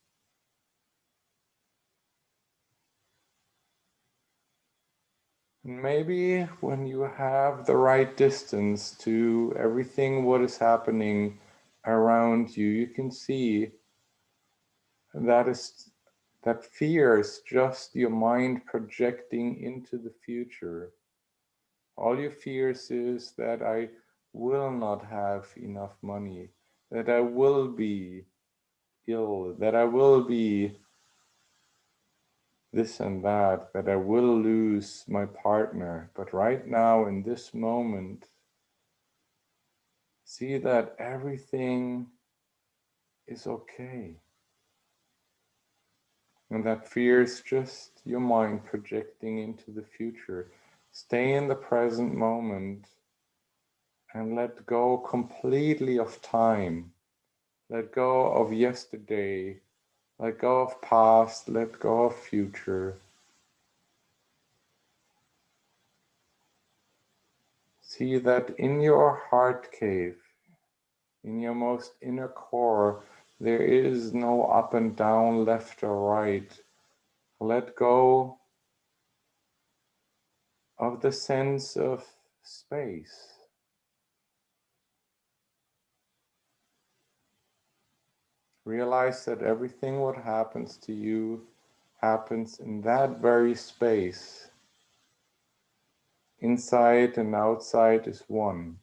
And maybe when you have the right distance to everything what is happening around you, you can see that fear is just your mind projecting into the future. All your fears is that I will not have enough money, that I will be ill, that I will be this and that I will lose my partner. But right now, in this moment, see that everything is okay. And that fear is just your mind projecting into the future. Stay in the present moment and let go completely of time. Let go of yesterday. Let go of past. Let go of future. See that in your heart cave, in your most inner core, there is no up and down, left or right. Let go of the sense of space. Realize that everything what happens to you happens in that very space. Inside and outside is one.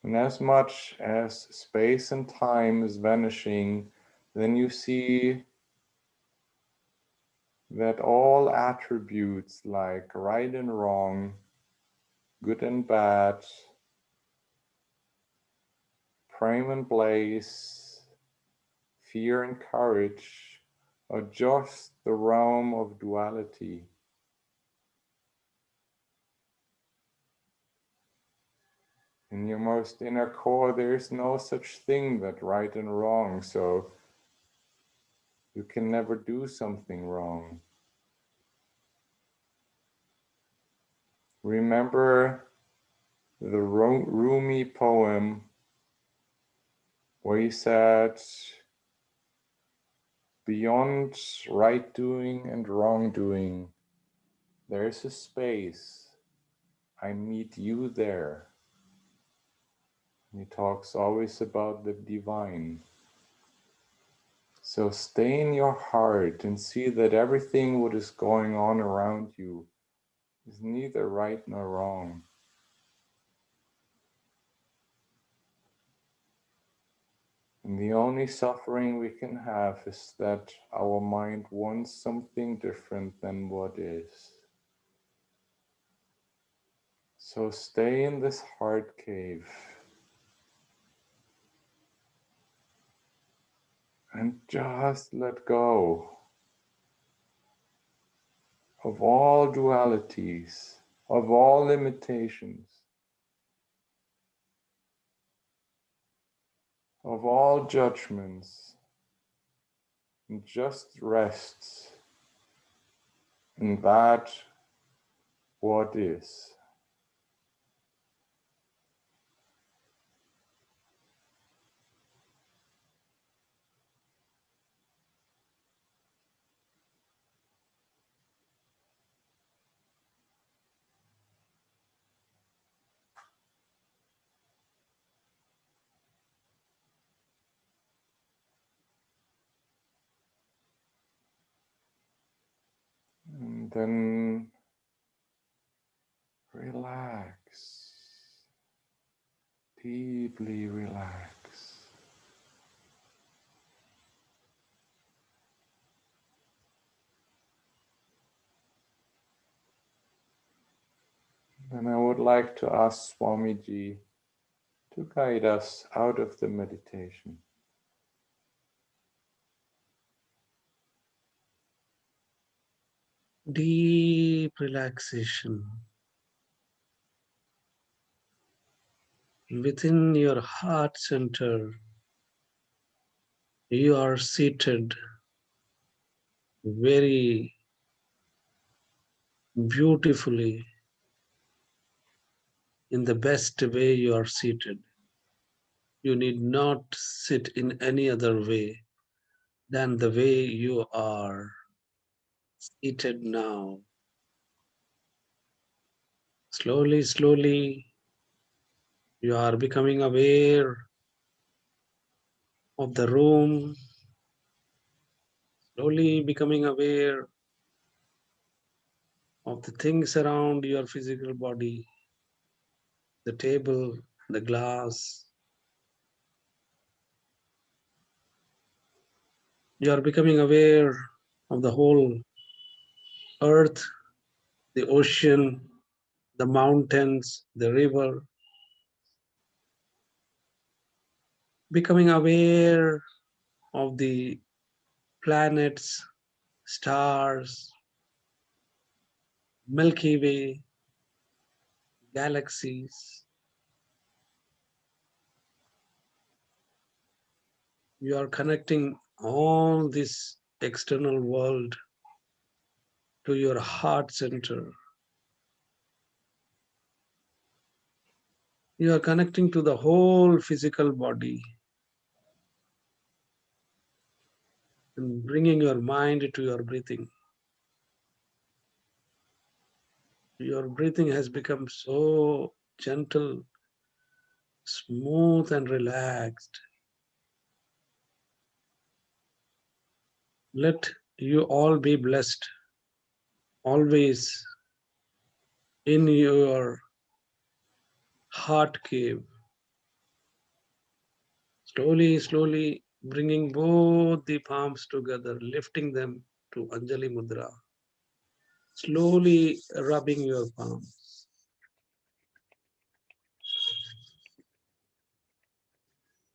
And as much as space and time is vanishing, then you see that all attributes like right and wrong, good and bad, prime and place, fear and courage are just the realm of duality. In your most inner core, there is no such thing that right and wrong, so you can never do something wrong. Remember the Rumi poem where he said, beyond right doing and wrongdoing, there is a space. I meet you there. He talks always about the divine. So stay in your heart and see that everything what is going on around you is neither right nor wrong. And the only suffering we can have is that our mind wants something different than what is. So stay in this heart cave and just let go of all dualities, of all limitations, of all judgments, and just rests in that what is. And then relax, deeply relax. And I would like to ask Swamiji to guide us out of the meditation. Deep relaxation within your heart center. You are seated very beautifully in the best way you are seated. You need not sit in any other way than the way you are seated now. Slowly, slowly, you are becoming aware of the room, slowly becoming aware of the things around your physical body, the table, the glass. You are becoming aware of the whole earth, the ocean, the mountains, the river, becoming aware of the planets, stars, Milky Way, galaxies. You are connecting all this external world to your heart center. You are connecting to the whole physical body and bringing your mind to your breathing. Your breathing has become so gentle, smooth, and relaxed. Let you all be blessed always in your heart cave. Slowly, slowly bringing both the palms together, lifting them to Anjali Mudra. Slowly rubbing your palms.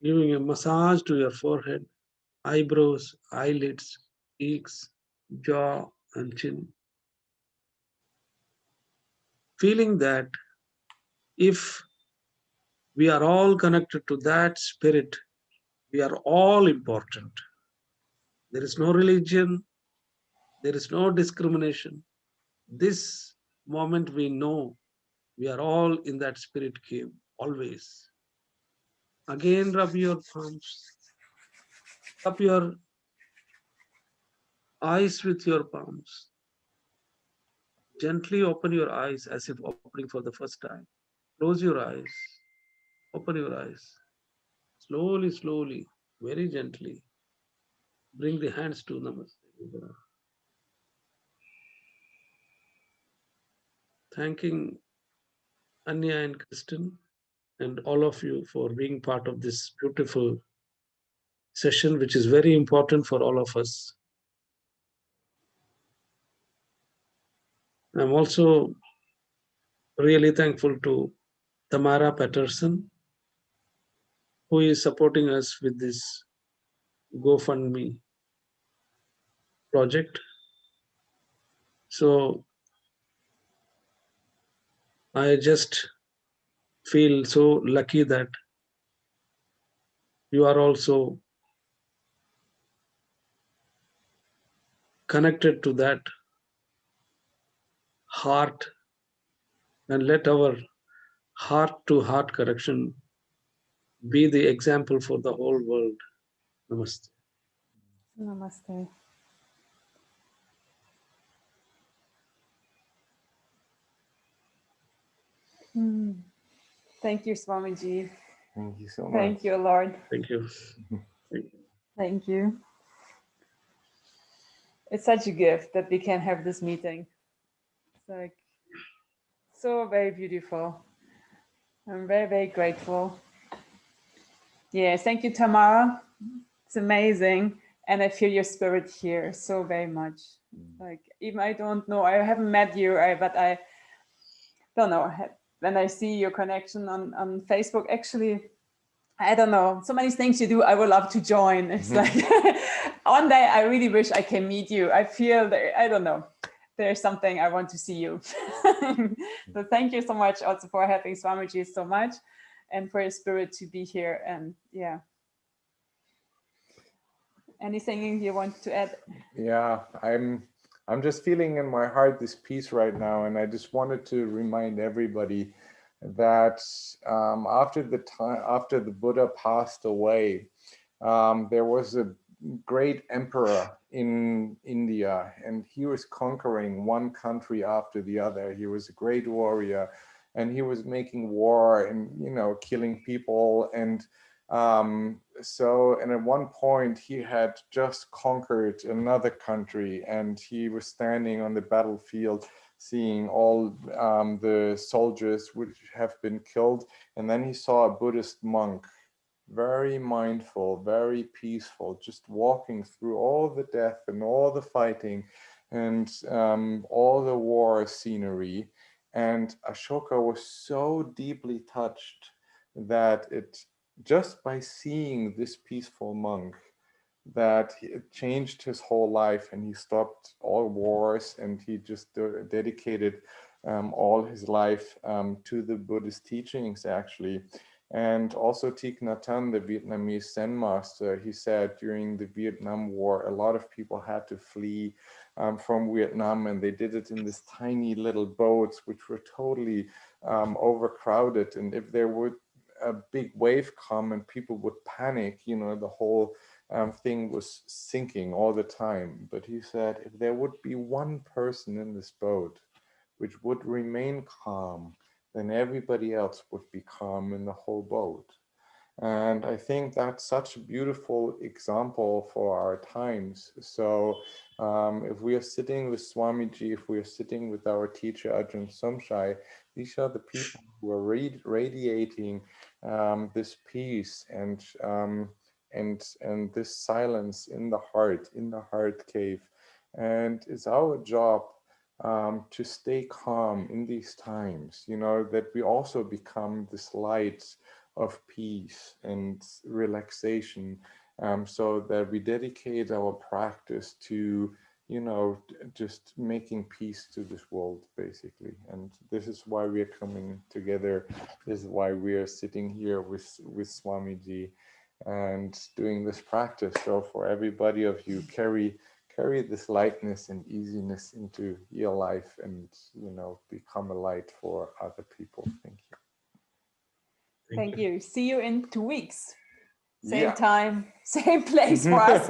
Giving a massage to your forehead, eyebrows, eyelids, cheeks, jaw, and chin. Feeling that if we are all connected to that spirit, we are all important. There is no religion, there is no discrimination. This moment we know we are all in that spirit cave, always. Again, rub your palms, rub your eyes with your palms. Gently open your eyes as if opening for the first time. Close your eyes, open your eyes. Slowly, slowly, very gently. Bring the hands to Namaste. Thanking Anya and Kristen and all of you for being part of this beautiful session, which is very important for all of us. I'm also really thankful to Tamara Patterson, who is supporting us with this GoFundMe project. So I just feel so lucky that you are also connected to that heart, and let our heart to heart connection be the example for the whole world. Namaste. Namaste. Thank you, Swamiji. Thank you so much. Thank you, Lord. Thank you. Thank you. Thank you. It's such a gift that we can have this meeting. It's like so very beautiful. I'm very, very grateful. Yes, thank you, Tamara. It's amazing. And I feel your spirit here so very much. Like, even I don't know, I haven't met you, but I don't know. When I see your connection on Facebook, actually, I don't know, so many things you do, I would love to join. It's like, one day I really wish I can meet you. I feel that, I don't know, there's something I want to see you. So thank you so much also for having Swamiji so much and for your spirit to be here. And yeah. Anything you want to add? Yeah, I'm just feeling in my heart this peace right now, and I just wanted to remind everybody that after the Buddha passed away, there was a great emperor in India, and he was conquering one country after the other. He was a great warrior, and he was making war and killing people. And at one point he had just conquered another country, and he was standing on the battlefield seeing all the soldiers which have been killed, and then he saw a Buddhist monk, very mindful, very peaceful, just walking through all the death and all the fighting and all the war scenery. And Ashoka was so deeply touched that just by seeing this peaceful monk, that it changed his whole life, and he stopped all wars, and he just dedicated all his life to the Buddhist teachings, actually. And also Thich Nhat Hanh, the Vietnamese Zen master, he said during the Vietnam War, a lot of people had to flee from Vietnam, and they did it in this tiny little boats, which were totally overcrowded. And if there would a big wave come and people would panic, the whole thing was sinking all the time. But he said, if there would be one person in this boat which would remain calm, then everybody else would be calm in the whole boat. And I think that's such a beautiful example for our times. So if we are sitting with Swamiji, if we are sitting with our teacher Ajahn Somshai, these are the people who are radiating this peace and this silence in the heart cave. And it's our job to stay calm in these times, that we also become this light of peace and relaxation, so that we dedicate our practice to, just making peace to this world, basically. And this is why we are coming together. This is why we are sitting here with Swamiji and doing this practice. So for everybody of you, carry this lightness and easiness into your life, and become a light for other people. Thank you. Thank you. See you in 2 weeks. Same Yeah. time, same place for us.